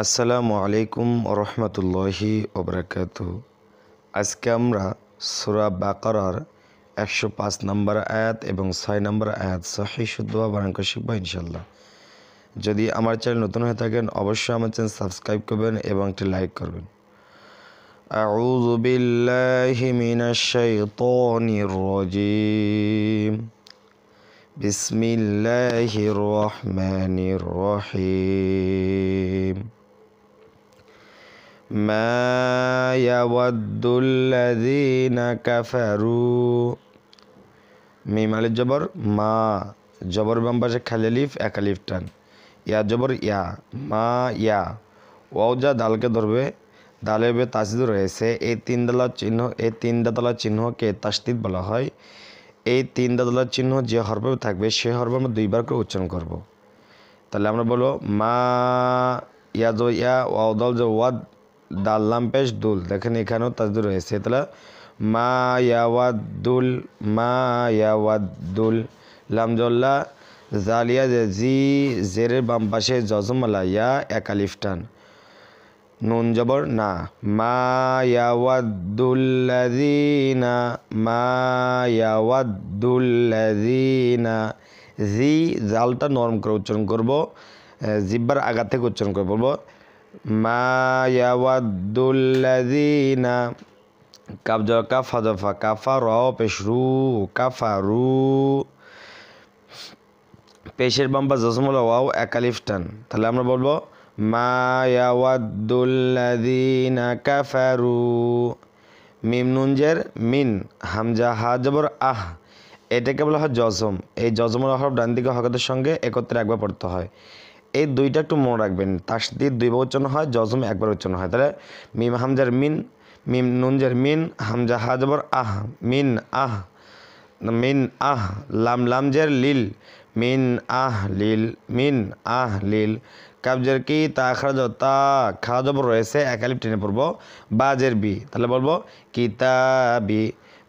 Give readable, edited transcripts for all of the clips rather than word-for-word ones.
আসসালামু আলাইকুম রহমতুল্লাহি ওবরাকাতুহু। আজকে আমরা সূরা বাকারার 105 নম্বর আয়াত এবং 6 নম্বর আয়াত সহিহ শুদ্ধভাবে বানান করে শিখব ইনশাল্লাহ। যদি আমার চ্যানেল নতুন হয়ে থাকেন অবশ্যই আমার চ্যানেল সাবস্ক্রাইব করবেন এবং একটি লাইক করবেন। আউযু বিল্লাহি মিনাশ শাইতানির রাজীম। বিসমিল্লাহির রহমানির রহিম। মা ইয়াওয়াদ্দুল্লাযীনা কাফারু। মিম আলিফ জবর মা, জবর বাম পাশে খালি আলিফ এক আলিফ টান, ইয়া জবর ইয়া, মা ইয়া। ওয়াও যা দালকে ধরবে, দালের বে তাসদিদ রয়েছে। এই তিন দাতলা চিহ্নকে তাসদিদ বলা হয়। এই তিন দাতলা চিহ্ন যে হরফে থাকবে সে হরফ আমরা দুইবার করে উচ্চারণ করব। তাহলে আমরা বলবো মা, ইয়া জো ইয়া, ওয়াও দাল জো ওয়াদ, দাল লাম পেশ দুল। দেখেন এখানেও তাসদিদ রয়েছে। তাহলে মা ইয়াওয়াদ্দুল, মা ইয়াওয়াদ্দুল। লাম জল্লা, জালিয়া যে জি, জেরের বাম পাশে জজমালা ইয়া এক আলিফ টান, নুন জবর না। মা ইয়াওয়াদ্দুল্লাযীনা, মা ইয়াওয়াদ্দুল্লাযীনা। জি জালটা নরম করে উচ্চারণ করব, জিব্বার আগা থেকে উচ্চারণ করে বলবো মা ইয়াওয়াদ্দুল্লাযীনা। কাফ জবর কাফ, ফা জবর ফা, কাফা র পেশ রু, কাফারু। পেশের বাম পাশে জজমুলা ওয়াও এক আলিফ টান। তাহলে আমরা বলবো মা ইয়াওয়াদ্দুল্লাযীনা কাফারু। মিম নুন জের মিন, হামজা হা জবর আহ, এটাকে বলা হয় জজম। এই জজমুল হরফ ডান দিকে হরকতের সঙ্গে একত্রে একবার পড়তে হয়। এই দুইটা একটু মনে রাখবেন, তাসদিদ দুইবার উচ্চারণ হয়, জজম একবার উচ্চারণ হয়। তাহলে মিম হামজার মিন, মিম নুন জের মিন, হামজা হা জবর আহ, মিন আহ, মিন আহ। লাম লাম জের লিল, মিন আহ লিল, মিন আহ লিল। কাবজের কি, তা খারাজ তা, খা জবর রয়েছে এক আলিফ টেনে পড়বো, বাজের বি। তাহলে বলবো কিতাবি,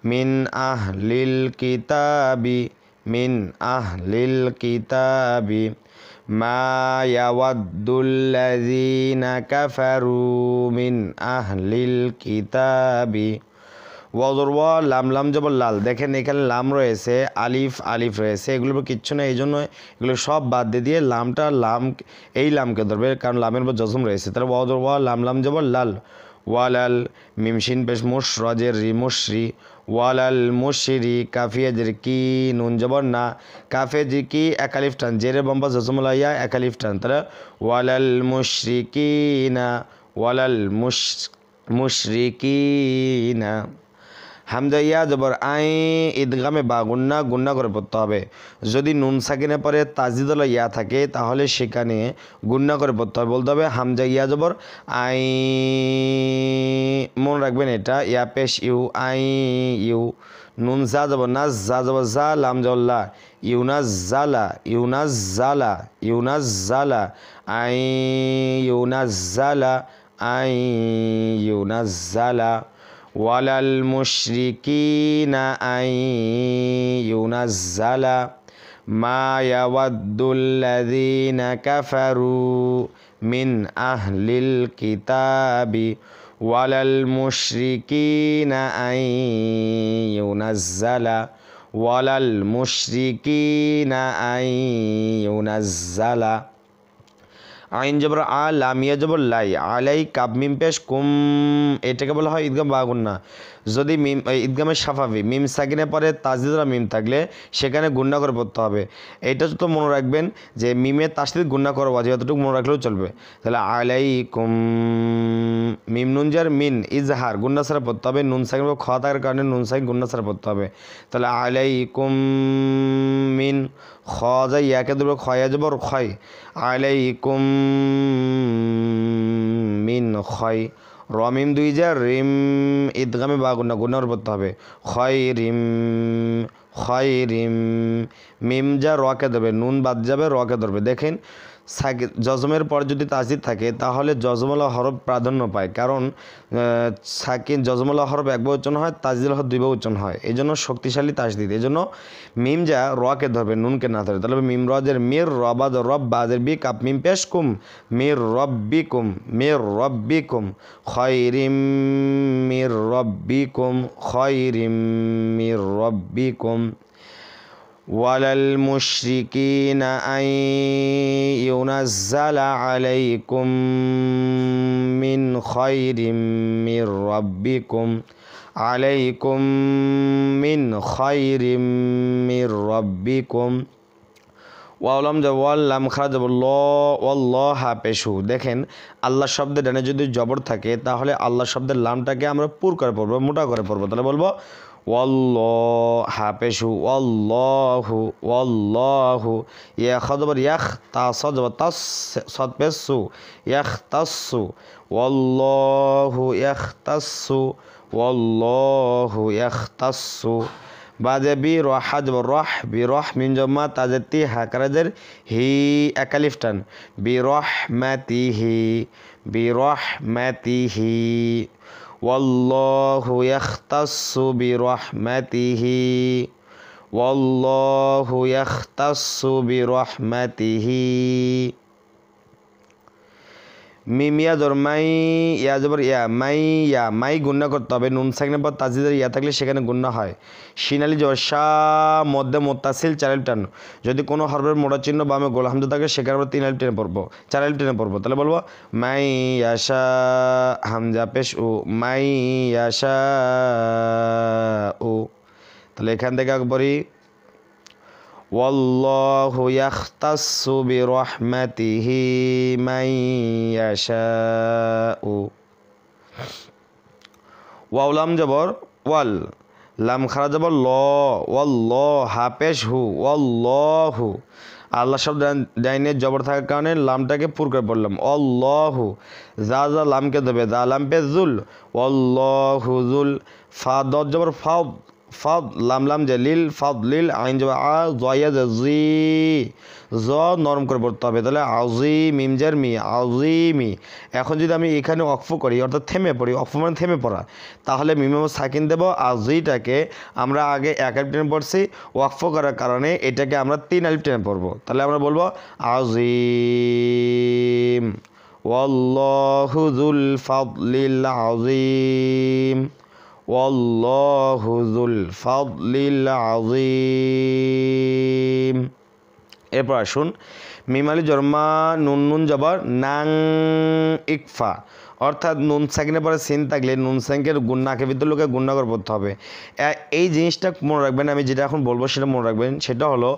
মিন আহ লিল কিতাবি, মিন আহ লিল কিতাবি। মা ইয়াওয়াদ্দুল্লাযীনা কাফারু মিন আহলিল কিতাবি। ওয়াজর ওয়া, লাম লাম জবর লাল। দেখেন এখানে লাম রয়েছে, আলিফ আলিফ রয়েছে, এগুলোর কিচ্ছু না, এই জন্য এগুলো সব বাদ দিয়ে লামটা এই লামকে ধরবে, কারণ লামের উপর জজম রয়েছে। তাহলে ওয়াজর ওয়া, লাম লাম জবর লাল, ওয়ালাল। মিমশিন পেশ মুশ, রজের রি, মুশরি, ওয়ালাল মুশরি। কাফিয়াজের কি, নুন জবর না, কাফেজের কি এক আলিফ টান, জেরে বম্বা জজমুল ইয়া এক আলিফ টান। তাহলে ওয়ালাল মুশরিকিনা, ওয়ালাল মুশরিকিনা। হামজা ইয়া জবর আই, ঈদগামে বা গুন্না, গুন্না করে পড়তে হবে। যদি নুন সাকিনে পরে তাসদিদ ইয়া থাকে তাহলে সেখানে গুন্না করে পড়তে হবে, বলতে হবে হামজা ইয়া জবর আই। মনে রাখবেন এটা, ইয়া পেশ ইউ, আই ইউ। নুন জা জবর নাজ, জা জবর জা, লাম জল্লা, ইউনাজ জালা, ইউনাজ জালা, ইউনাজ জালা। আই ইউনাজ জালা, আই ইউনাজ জালা। ওয়ালাল মুশরিকিনা আন ইউনাজ্জালা। মা ইয়াওয়াদ্দুল্লাযীনা কাফারু মিন আহলিল কিতাবি ওয়ালাল মুশরিকিনা আন ইউনাজ্জালা, ওয়ালাল মুশরিকিনা আন ইউনাজ্জালা। আইন জবর আ, লামিয়া জবর লাই, আলাই কাব মিম পেশ কুম, এটাকে বলা হয় ঈদগাম বাগুন্না। যদি মিম ঈদগামের সাফাবি, মিম সাকিনে পরে তাসদিদরা মিম থাকলে সেখানে গুন্না করে পড়তে হবে। এইটা তো মনে রাখবেন যে মিমের তাসদিদ গুন্না করা ওয়াজিব, এতটুকু মনে রাখলেও চলবে। তাহলে আলাই কুম, মিম নুন জার মিন, ইজহার গুন্না ছাড়া পড়তে হবে। নুন সাকিন খ থাকার কারণে নুন সাকিন গুন্না ছাড়া পড়তে হবে। তাহলে আলাই কুম মিন, খ যায় ইয়াকে দেবো, খয়া জবর খয়, আলাইকুম মিন খয়। রমিম দুই যা রিম, ঈদগামে বা গুন্না, গুন্নার পড়তে হবে। খয় রিম, খয় রিম। মিম যা রকে ধরবে, নুন বাদ যাবে, রকে ধরবে। দেখেন জজমের পরে যদি তাসদিদ থাকে তাহলে জজমওয়ালা হরফ প্রাধান্য পায়, কারণ সাকিন জজমওয়ালা হরফ এক বহুবচন হয়, তাসদিদুল হরফ দুই বহুবচন হয়, এই জন্য শক্তিশালী তাসদিদ। এই জন্য মিম যা রকে ধরবে, নুনকে না ধরে। তাহলে মিম রজের মির, রবাদ রব, বাজের বি, কাপ মিম পেশ কুম, মির রব্বিকুম, মির রব্বিকুম, খয়রিম মির রব্বিকুম, খয়রিম মির রব্বিকুম। ওয়ালাল মুশরিকিনা আন ইউনাজ্জালা আলাইকুম মিন খয়রিম মির রাব্বিকুম, আলাইকুম মিন খয়রিম মির রাব্বিকুম। ওয়ালাম যাব ওয়াল্লাম খারা যাব ল ওয়াল্লাহ হাপেশু। দেখেন আল্লাহ শব্দের ডানে যদি জবর থাকে তাহলে আল্লাহ শব্দের লামটাকে আমরা পুর করে পড়বো, মোটা করে পড়বো। তাহলে বলবো ওয়াল্লাহ হাপেশু, ওয়াল্লাহু, ওয়াল্লাহু। ইয়া খদবর ইয়াখ, তা সজব তাস, সদ পেসু, ইয়াখ তাসু, ওয়াল্লাহু ইয়াখ তাসু, ওয়াল্লাহু ইয়াখ তাসু। বাজে বি রহা যাব রহ, বি রহ মিন জম্মা তাজের তি হাকারাজের হি একালিফটান, বি রহ ম্যাতিহি, বি রহ ম্যাতিহি। ওয়াল্লাহু ইয়াখতাসসু বিরহমাতিহি, ওয়াল্লাহু ইয়াখতাসসু বিরহমাতিহি। মিমিয়া জবর মাই, ইয়া জবর ইয়া, মাই ইয়া, মাই গুণনা করতে হবে। নুন সাকিনের পর তাসদিদের ইয়া থাকলে সেখানে গুণনা হয়। শিনালি জবর শাহ, মধ্যে মুত্তাসিল, 4 আলিফ টান। যদি কোনো হরফের মোটা চিহ্ন বামে গোল হামজা থাকে সেখানে আমরা 3 আলিফ টেনে পড়বো, 4 আলিফ টেনে পড়বো। তাহলে বলবো মাই ইয়াশা, হামজা পেশ উ, মাই ইয়াশা উ। তাহলে এখান থেকে একবারই ওয়াল্লাহু ইয়াখতাসসু বিরহমাতিহি মান ইয়াশাউ। ওয়াও লাম জবর ওয়াল, লাম খারা জবর ল, ওয়াল্লাহ হাপেশ হু, ওয়াল্লাহু। আল্লাহ শব্দ ডাইনে জবর থাকার কারণে লামটাকে পুর করে পড়লাম, অল্লাহু। যা যা লামকে দেবে, দা লাম পে জুল, অল্লাহু জুল। ফা দত জবর ফাদ, ফাদ লাম লাম যে লিল, ফাদ লিল, আইন জবর আ, জয়া জি, জ নরম করে পড়তে হবে। তাহলে আজি মিমজার মি, আজিমি। এখন যদি আমি এখানে অক্ফ করি, অর্থাৎ থেমে পড়ি, অক্ফ মানে থেমে পড়া, তাহলে মিম সাকিন দেব। আজিটাকে আমরা আগে 1 আলিফ টেনে পড়ছি, ওয়াকফ করার কারণে এটাকে আমরা 3 আলিফ টেনে পড়বো। তাহলে আমরা বলবো আজিম, ওয়াল্লাহু যুল ফাদলিল আজিম, ওয়াল্লাহু যুল ফাদলিল আজিম। এরপর আসুন মিমালি জর্মা, নুন নুন জবর নাং ইকফা, অর্থাৎ নুন সাকিনের পরে সিন থাকলে নুন সাকিনের গুন্নাকে ভিতর লোকে গুন্না করে পড়তে হবে। এই জিনিসটা মনে রাখবেন, আমি যেটা এখন বলবো সেটা মনে রাখবেন। সেটা হলো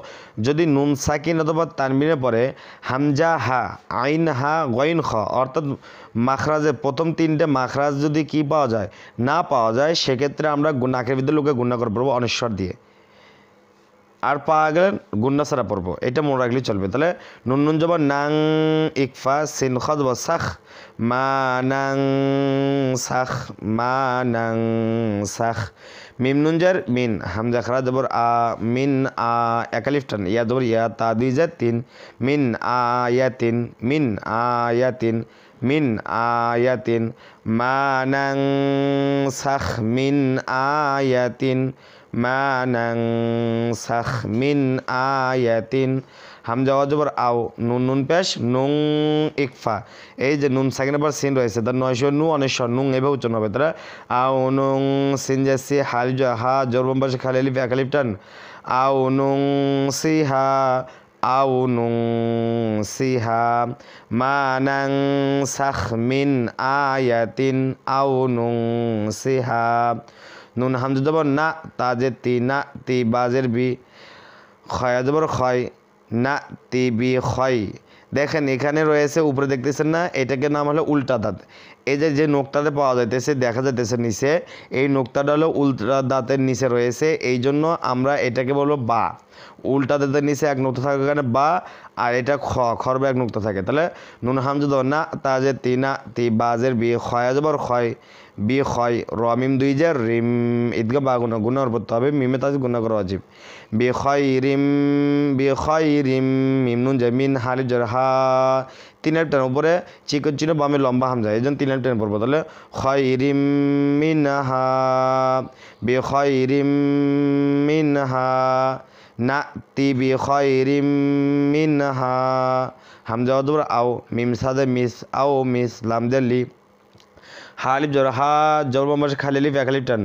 যদি নুন সাকিন অথবা তানবিনের পরে হামজা হা, আইন হা, গইন খ, অর্থাৎ মাখরাজের প্রথম 3টে মাখরাজ যদি কি পাওয়া যায়, না পাওয়া যায়, সেক্ষেত্রে আমরা নাকের ভিতর লোকে গুন্না করে পড়বো অনিশ্বর দিয়ে। আর পাওয়া গেলে গুন্না ছাড়া পড়বো, এটা মনে রাখলেই চলবে। তাহলে নুন নুন জবর নাং ইকফা, সিন খ জবর সাখ, মা নাং সাখ, মা নাং সাখ। মিম নুন জার মিন, হামজা খারা জবর আ, মিন আ, 1 আলিফ টান, ইয়া জবর ইয়া, তা 2 জার 3, মিন আয়াতিন, মিন আয়াতিন, মিন আয়াতিন। মা নাং সাখ মিন আয়াতিন, মা নাং সাখ মিন আয়াতিন। হামজা অজবর আও, নুন নুন পেশ, নুং ইকফা। এই যে নুন সাকিনের পর সিন রয়েছে, তার 9 নু অনেশ্বর নুং এভাবে উচ্চারণ হবে। তারা আও নুং সিন যাচ্ছি, হাল হা জরবম পাশে খালি আলিফ 1 আলিফ টান, আও নুং সিহা, আও নুং সিহা। মা নাং সাখ মিন আয়াতিন, আও নুং সিহা। নুন হামজা জবর না, তাজের তি, না তি, বাজের বি, খয়া জবর খয়, না তি বি খয়। দেখেন এখানে রয়েছে উপরে দেখতেছেন না, এটাকে নাম হলো উল্টা দাঁত। এই যে নোকটাতে পাওয়া যাইতেছে, দেখা যাইতেছে নিচে, এই নোকটাটা হলো উল্টা দাঁতের নিচে রয়েছে, এই জন্য আমরা এটাকে বলবো বা। উল্টাতে নিচে এক নুক্তা থাকে এখানে বা, আর এটা খরবে এক নুক্তা থাকে। তাহলে নুন হামজা দ না তাজে তিনা তি বাজের বি খয়া যাবার ক্ষয় বি ক্ষয় র মিম দুই যে রিম ঈদগা বা গুণা করতে হবে, মিমে তাজ গুণা করা অজীব। বি খয় রিম মিম নুন যে মিন হালিফ জের হা, তিন আলিফ টান উপরে চিকন চিনো বামে লম্বা হামজা, এই জন্য তিন আলিফ টান পড়বো। তাহলে খয় রিম মিনহা বি খয় রিম মিনহা নাতি বি খয়রিম মিনহা। হামজা ওয়াদুর আও মিম সাদে মিস আও মিস লাম দেলি হালিফ জর হা জবর বাম পাশে খালি লিফ এক আলিফ টান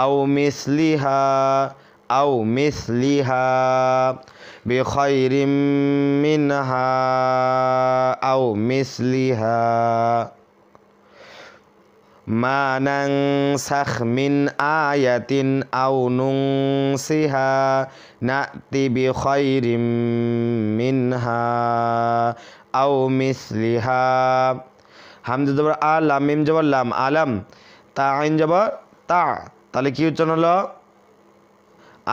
আও মিসলিহা বি খয়রিম মিনহা আও মিসলিহা। মা নানসাখ মিন আয়াতিন আও নুনসিহা নাতি বি খয়রিম মিনহা আও মিসলিহা। হামজা জবর আলাম মিম জবর লাম আলাম তা আইন জবর তা, তাহলে কি উচ্চারণ হলো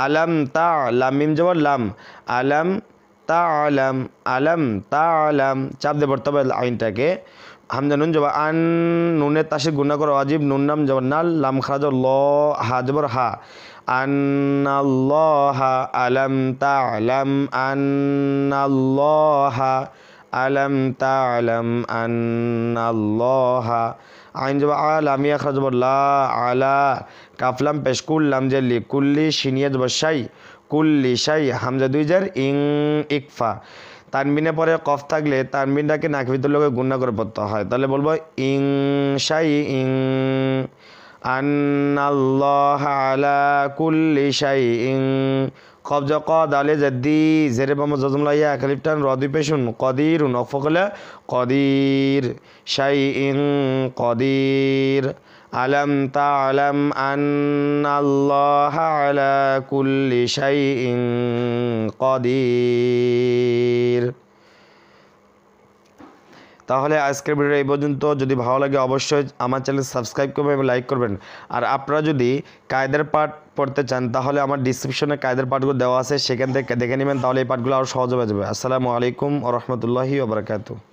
আলাম তা লাম মিম জবর লাম আলাম তা আলাম চাপ দিয়ে পড়তে হবে আইনটাকে। হামজা নুন জবর আন নুনের তাসে গুণা করো অজীব নুন নাম জবর নাল লাম খারাজ ল হা জবর হা আন্নাল্লাহা আলাম তা'লাম আন্নাল্লাহা আলাম তা'লাম আন্নাল্লাহা। আইন জবর আলাম ইয়া খারাজ জবর লা আলা কাফলাম পেশ কুল্লাম জেলি কুল্লি শিনিয়া জবর শাই কুল্লি শাই হামজা দুই জার ইং ইকফা। তানবিনের পরে কফ থাকলে তানবিনটাকে নাকভিতর লোকে গুণা করে পড়তে হয়। তাহলে বলবো ইং শাই ইং আন্নাল্লাহা আলা কুল্লি শাই ইং কফ জ ক দালে জেদি জেরে বাম জজমলা ইয়া একালিফ টান র দুই পেশুন কদির নফকলে কদির শাই ইং কদির আলাম তা'লাম আন্নাল্লাহা আলা কুল্লি শাইইন কদির। তাহলে আজকের ভিডিও এই পর্যন্ত। যদি ভালো লাগে অবশ্যই আমার চ্যানেল সাবস্ক্রাইব করবেন এবং লাইক করবেন। আর আপনারা যদি কায়দার পাঠ পড়তে চান তাহলে আমার ডিসক্রিপশনে কায়দার পাঠগুলো দেওয়া আছে, সেখান থেকে দেখে নেবেন, তাহলে এই পাঠগুলো আরও সহজ হয়ে যাবে। আসসালামু আলাইকুম ওয়া রাহমাতুল্লাহি ওয়া বারাকাতুহু।